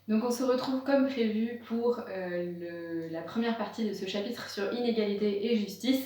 Donc on se retrouve comme prévu pour la première partie de ce chapitre sur inégalité et justice.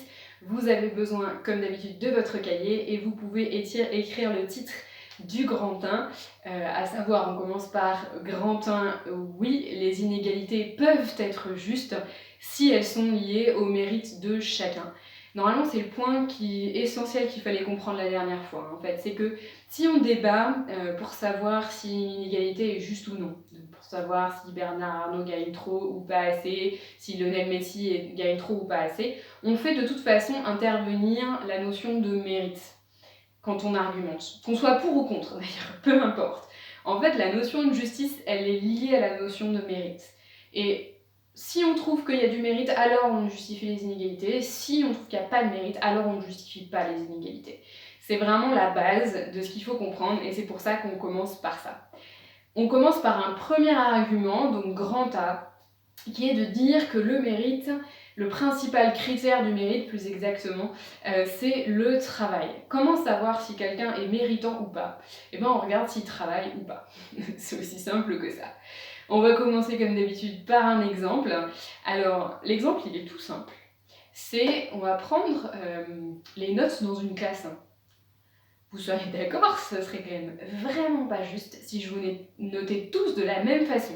Vous avez besoin, comme d'habitude, de votre cahier et vous pouvez écrire le titre du grand 1, à savoir, on commence par grand 1, oui, les inégalités peuvent être justes si elles sont liées au mérite de chacun. Normalement, c'est le point qui est essentiel qu'il fallait comprendre la dernière fois, en fait. C'est que si on débat pour savoir si une inégalité est juste ou non, pour savoir si Bernard Arnault gagne trop ou pas assez, si Lionel Messi gagne trop ou pas assez, on fait de toute façon intervenir la notion de mérite quand on argumente. Qu'on soit pour ou contre, d'ailleurs, peu importe. En fait, la notion de justice, elle est liée à la notion de mérite. Et si on trouve qu'il y a du mérite, alors on justifie les inégalités. Si on trouve qu'il n'y a pas de mérite, alors on ne justifie pas les inégalités. C'est vraiment la base de ce qu'il faut comprendre et c'est pour ça qu'on commence par ça. On commence par un premier argument, donc grand A, qui est de dire que le mérite, le principal critère du mérite plus exactement, c'est le travail. Comment savoir si quelqu'un est méritant ou pas? Eh bien on regarde s'il travaille ou pas. C'est aussi simple que ça. On va commencer comme d'habitude par un exemple. Alors l'exemple il est tout simple. On va prendre les notes dans une classe. Vous serez d'accord, ce serait quand même vraiment pas juste si je vous notais tous de la même façon.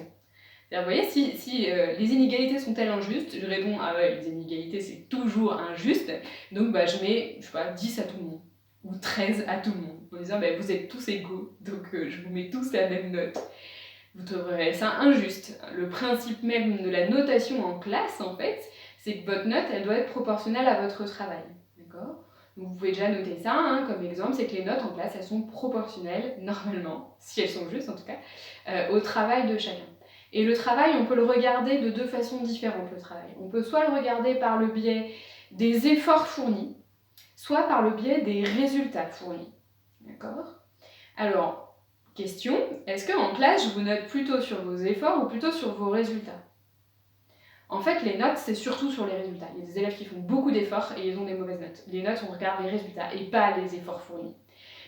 Vous voyez, si les inégalités sont-elles injustes, je réponds ah ouais, les inégalités c'est toujours injuste, donc bah, je mets, je sais pas, 10 à tout le monde, ou 13 à tout le monde, en disant bah, vous êtes tous égaux, donc je vous mets tous la même note. Vous trouverez ça injuste. Le principe même de la notation en classe, en fait, c'est que votre note, elle doit être proportionnelle à votre travail. D'accord ? Donc vous pouvez déjà noter ça hein, comme exemple, c'est que les notes en classe, elles sont proportionnelles, normalement, si elles sont justes en tout cas, au travail de chacun. Et le travail, on peut le regarder de deux façons différentes, le travail. On peut soit le regarder par le biais des efforts fournis, soit par le biais des résultats fournis. D'accord ? Alors, question, est-ce qu'en classe, je vous note plutôt sur vos efforts ou plutôt sur vos résultats? En fait, les notes, c'est surtout sur les résultats. Il y a des élèves qui font beaucoup d'efforts et ils ont des mauvaises notes. Les notes, on regarde les résultats et pas les efforts fournis.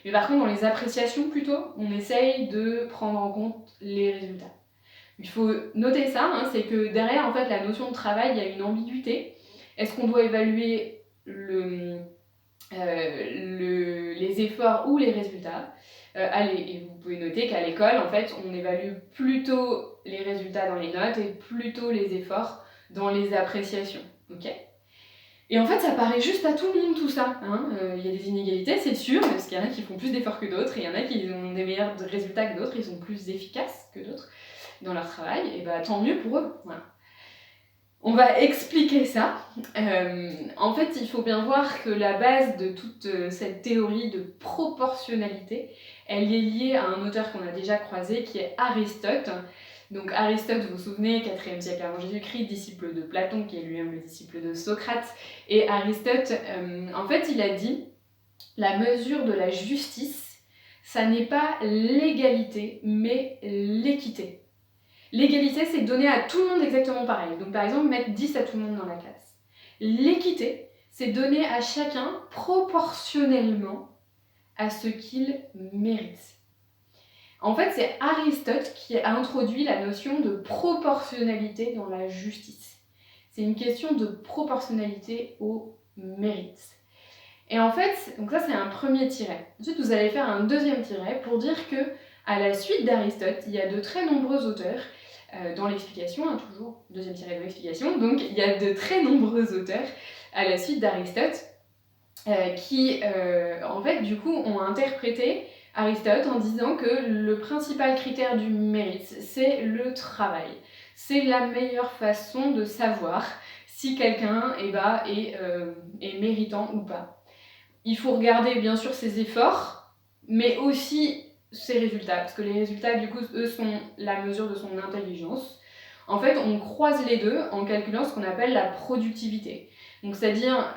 Mais par contre, dans les appréciations, plutôt, on essaye de prendre en compte les résultats. Il faut noter ça, hein, c'est que derrière, en fait, la notion de travail, il y a une ambiguïté. Est-ce qu'on doit évaluer les efforts ou les résultats? Et vous pouvez noter qu'à l'école, en fait, on évalue plutôt les résultats dans les notes et plutôt les efforts dans les appréciations. Okay, et en fait, ça paraît juste à tout le monde tout ça. Hein. Y a des inégalités, c'est sûr, parce qu'il y en a qui font plus d'efforts que d'autres, et il y en a qui ont des meilleurs résultats que d'autres, ils sont plus efficaces que d'autres dans leur travail, et bah tant mieux pour eux. Voilà. On va expliquer ça. En fait, il faut bien voir que la base de toute cette théorie de proportionnalité, elle est liée à un auteur qu'on a déjà croisé, qui est Aristote. Donc Aristote, vous vous souvenez, 4e siècle avant Jésus-Christ, disciple de Platon, qui est lui-même le disciple de Socrate. Et Aristote, en fait, il a dit « La mesure de la justice, ça n'est pas l'égalité, mais l'équité ». L'égalité, c'est donner à tout le monde exactement pareil. Donc par exemple, mettre 10 à tout le monde dans la classe. L'équité, c'est donner à chacun proportionnellement à ce qu'il mérite. En fait, c'est Aristote qui a introduit la notion de proportionnalité dans la justice. C'est une question de proportionnalité au mérite. Et en fait, donc ça c'est un premier tiret. Ensuite, vous allez faire un deuxième tiret pour dire que, à la suite d'Aristote, il y a de très nombreux auteurs dans l'explication, hein, toujours deuxième tiret de l'explication, donc il y a de très nombreux auteurs à la suite d'Aristote qui, en fait, du coup, ont interprété Aristote en disant que le principal critère du mérite, c'est le travail. C'est la meilleure façon de savoir si quelqu'un est méritant ou pas. Il faut regarder bien sûr ses efforts, mais aussi ses résultats, parce que les résultats, du coup, eux, sont la mesure de son intelligence. En fait, on croise les deux en calculant ce qu'on appelle la productivité. Donc, c'est-à-dire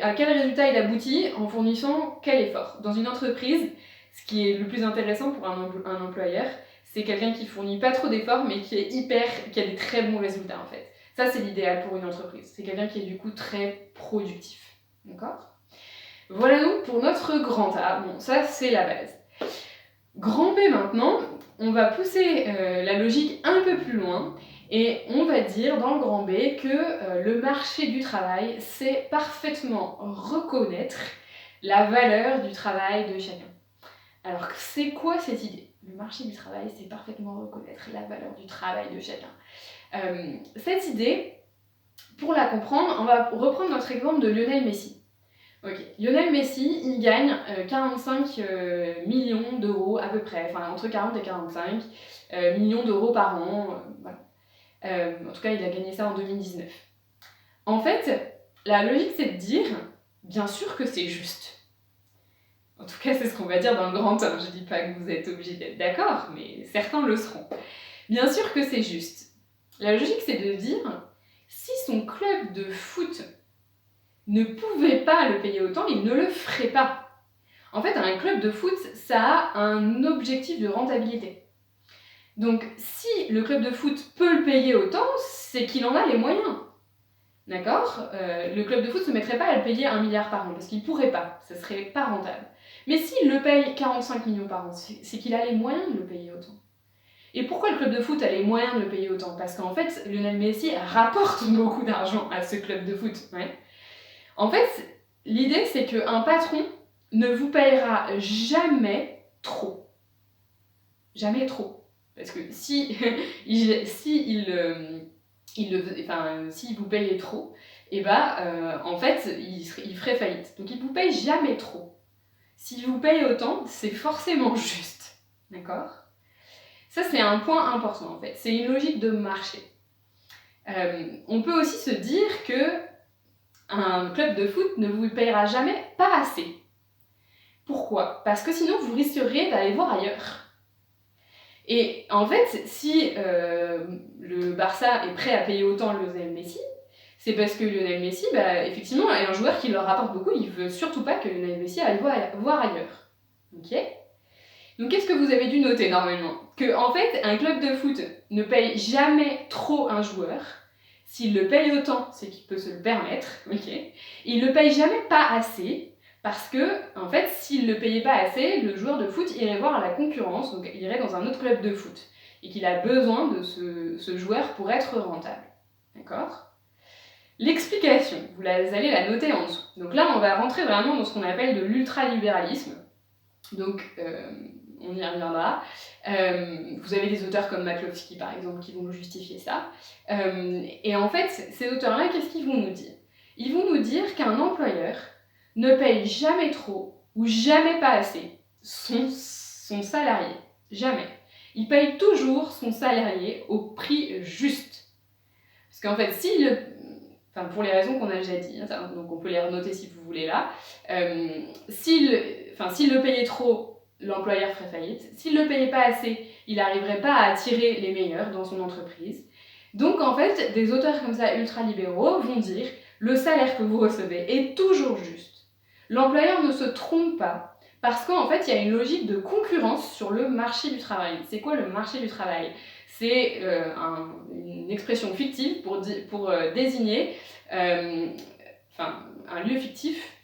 à quel résultat il aboutit en fournissant quel effort. Dans une entreprise, ce qui est le plus intéressant pour un employeur, c'est quelqu'un qui fournit pas trop d'efforts, mais qui a des très bons résultats en fait. Ça, c'est l'idéal pour une entreprise. C'est quelqu'un qui est du coup très productif. D'accord ? Voilà donc pour notre grand A. Bon, ça, c'est la base. Grand B maintenant, on va pousser la logique un peu plus loin et on va dire dans le grand B que le marché du travail sait parfaitement reconnaître la valeur du travail de chacun. Alors, c'est quoi cette idée? Le marché du travail sait parfaitement reconnaître la valeur du travail de chacun. Cette idée, pour la comprendre, on va reprendre notre exemple de Lionel Messi. Ok, Lionel Messi, il gagne 45 millions d'euros à peu près, enfin entre 40 et 45 millions d'euros par an. Voilà. En tout cas, il a gagné ça en 2019. En fait, la logique, c'est de dire, bien sûr que c'est juste. En tout cas, c'est ce qu'on va dire dans le grand 1. Je dis pas que vous êtes obligés d'être d'accord, mais certains le seront. Bien sûr que c'est juste. La logique, c'est de dire, si son club de foot ne pouvait pas le payer autant, il ne le ferait pas. En fait, un club de foot, ça a un objectif de rentabilité. Donc, si le club de foot peut le payer autant, c'est qu'il en a les moyens. D'accord? Le club de foot ne se mettrait pas à le payer 1 milliard par an, parce qu'il ne pourrait pas, ça ne serait pas rentable. Mais s'il le paye 45 millions par an, c'est qu'il a les moyens de le payer autant. Et pourquoi le club de foot a les moyens de le payer autant? Parce qu'en fait, Lionel Messi rapporte beaucoup d'argent à ce club de foot. Ouais. En fait, l'idée, c'est qu'un patron ne vous payera jamais trop. Jamais trop. Parce que si s'il vous payait trop, et en fait, il ferait faillite. Donc, il vous paye jamais trop. S'il vous paye autant, c'est forcément juste. D'accord? Ça, c'est un point important, en fait. C'est une logique de marché. On peut aussi se dire que un club de foot ne vous payera jamais pas assez. Pourquoi? Parce que sinon, vous risqueriez d'aller voir ailleurs. Et en fait, si le Barça est prêt à payer autant Lionel Messi, c'est parce que Lionel Messi, effectivement, est un joueur qui leur rapporte beaucoup. Il veut surtout pas que Lionel Messi aille voir ailleurs. Ok? Donc, qu'est-ce que vous avez dû noter normalement? Que, en fait, un club de foot ne paye jamais trop un joueur. S'il le paye autant, c'est qu'il peut se le permettre. Okay. Il le paye jamais pas assez, parce que, en fait, s'il le payait pas assez, le joueur de foot irait voir la concurrence, donc il irait dans un autre club de foot, et qu'il a besoin de ce joueur pour être rentable. D'accord? L'explication, vous allez la noter en dessous. Donc là, on va rentrer vraiment dans ce qu'on appelle de l'ultralibéralisme. Donc, on y reviendra. Vous avez des auteurs comme McCloskey, par exemple, qui vont justifier ça. Et en fait, ces auteurs-là, qu'est-ce qu'ils vont nous dire? Ils vont nous dire qu'un employeur ne paye jamais trop ou jamais pas assez son salarié. Jamais. Il paye toujours son salarié au prix juste. Parce qu'en fait, pour les raisons qu'on a déjà dit, donc on peut les renoter si vous voulez là, s'il le payait trop, l'employeur ferait faillite. S'il ne le payait pas assez, il n'arriverait pas à attirer les meilleurs dans son entreprise. Donc en fait, des auteurs comme ça ultralibéraux vont dire le salaire que vous recevez est toujours juste. L'employeur ne se trompe pas parce qu'en fait, il y a une logique de concurrence sur le marché du travail. C'est quoi le marché du travail? C'est une expression fictive pour désigner un lieu fictif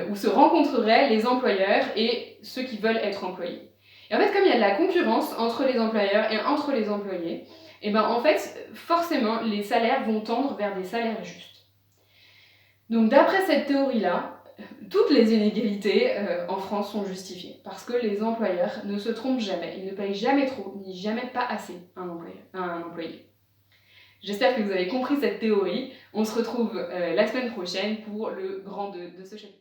où se rencontreraient les employeurs et ceux qui veulent être employés. Et en fait, comme il y a de la concurrence entre les employeurs et entre les employés, et en fait, forcément, les salaires vont tendre vers des salaires justes. Donc d'après cette théorie-là, toutes les inégalités en France sont justifiées, parce que les employeurs ne se trompent jamais, ils ne payent jamais trop, ni jamais pas assez un employé. J'espère que vous avez compris cette théorie. On se retrouve la semaine prochaine pour le grand 2 de ce chapitre.